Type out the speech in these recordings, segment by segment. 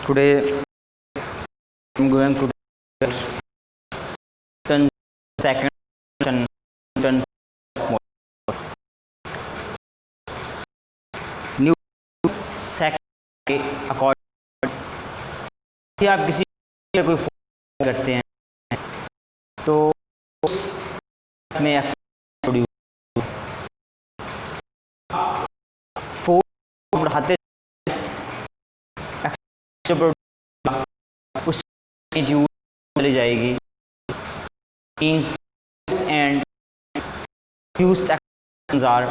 Today I'm going to discuss Newton's second and Newton's Newton's second according कि आप किसी कोई फोर्स करते हैं तो में फोर्स बढ़ाते उस चली जाएगी means and used actions are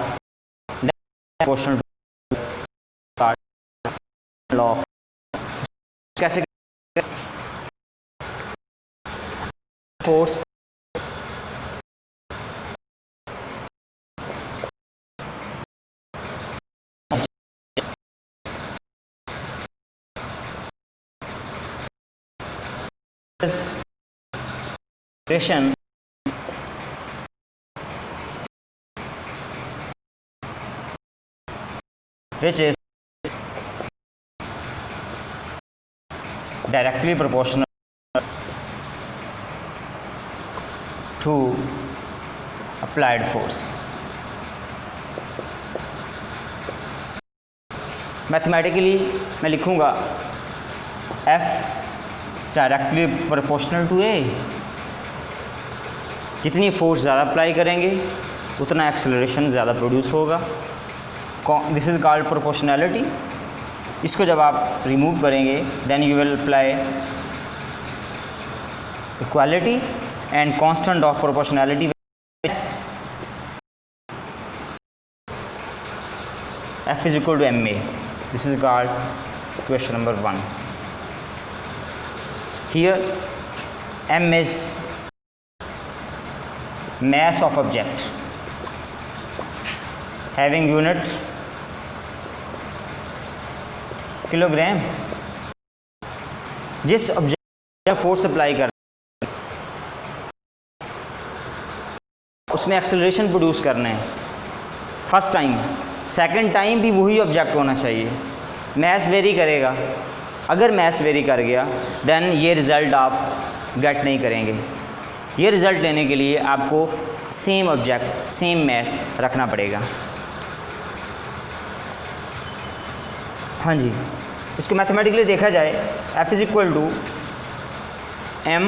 proportional to law of कैसे force expression which is directly proportional to applied force. Mathematically मैं लिखूंगा F डायरेक्टली प्रोपोर्शनल टू ए, जितनी फोर्स ज़्यादा अप्लाई करेंगे उतना एक्सेलरेशन ज़्यादा प्रोड्यूस होगा. This is called proportionality. इसको जब आप रिमूव करेंगे then you will apply equality and constant of proportionality F is equal to ma. This is called question number 1. Here m is mass of object having unit kilogram. जिस object force apply कर उसमें acceleration produce करना है first time, second time भी वही object होना चाहिए. Mess very करेगा, अगर मैस वेरी कर गया देन ये रिज़ल्ट आप गेट नहीं करेंगे. ये रिज़ल्ट लेने के लिए आपको सेम ऑब्जेक्ट सेम मैस रखना पड़ेगा. हाँ जी, इसको मैथमेटिकली देखा जाए F is equal to m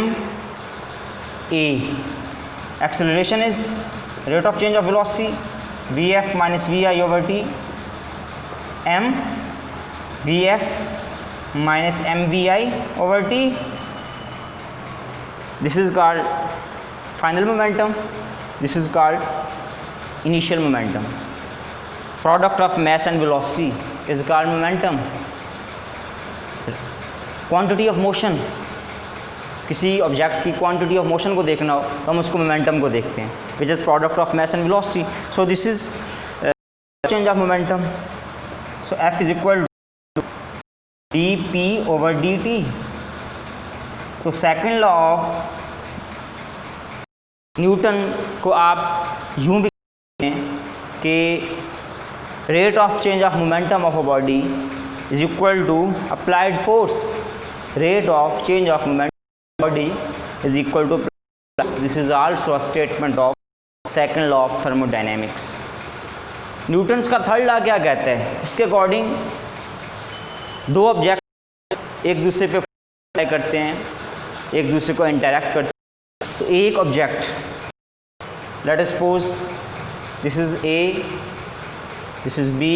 a, acceleration is rate of change of velocity vf minus vi over t, m vf minus mvi over t. This is called final momentum, this is called initial momentum. Product of mass and velocity is called momentum. Quantity of motion, किसी object की quantity of motion को देखना हो तो हम उसको momentum को देखते हैं, which is product of mass and velocity. So this is change of momentum. So F is equal to dp over dt. तो सेकेंड लॉ ऑफ न्यूटन को आप यूँ भी कहते हैं कि rate of change of momentum of a body is equal to applied force. Rate of change of momentum body is equal to plus. This is also a statement of second law of thermodynamics. Newton's का third law क्या कहता है? इसके according दो object एक दूसरे पे apply करते हैं, एक दूसरे को इंटरैक्ट करते हैं. तो एक object, let us suppose this is A, this is B,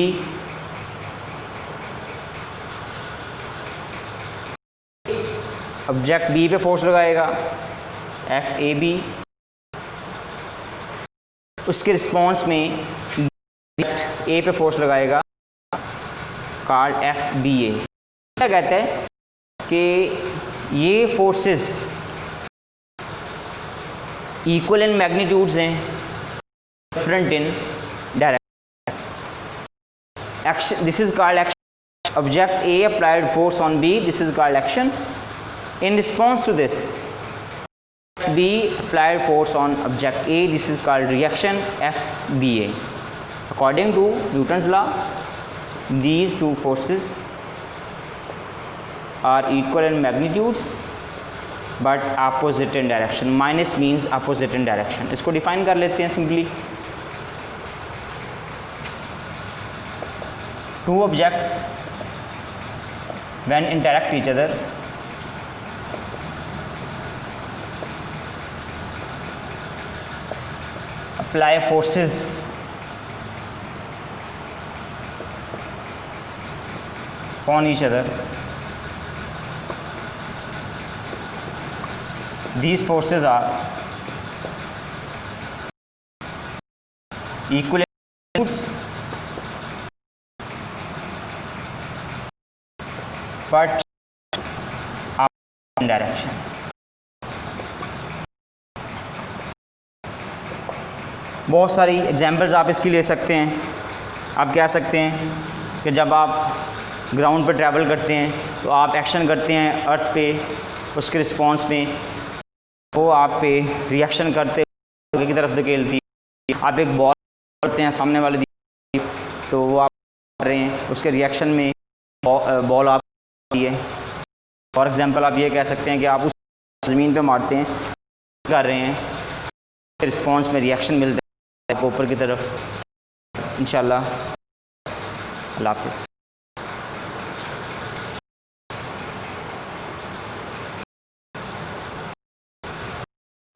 object B पे फोर्स लगाएगा FAB, उसके रिस्पॉन्स में A पे फोर्स लगाएगा कॉल्ड FBA. क्या कहता है कि ये फोर्सेस इक्वल इन मैग्नीट्यूड्स हैं, different in direction. Action, this is called action. Object A applied force on B, this is called action. In response to this, B applied force on object A, this is called reaction, FBA. According to Newton's law, these two forces are equal in magnitudes but opposite in direction. Minus means opposite in direction. इसको define कर लेते हैं simply. Two objects when interact each other apply forces upon each other. These forces are equal in magnitudes but in direction. बहुत सारी examples आप इसकी ले सकते हैं। आप कह सकते हैं कि जब आप ग्राउंड पर ट्रैवल करते हैं तो आप एक्शन करते हैं अर्थ पे, उसके रिस्पॉन्स में वो आप पे रिएक्शन करते की तरफ धकेलती है। आप एक बॉल करते हैं सामने वाले तो वो आप कर रहे हैं, उसके रिएक्शन में बॉल आप है। फॉर एग्जांपल आप ये कह सकते हैं कि आप उस ज़मीन पे मारते हैं, कर रहे हैं, रिस्पॉन्स में रिएक्शन मिलता है ऊपर की तरफ। इंशाल्लाह, अल्लाह हाफ़िज़।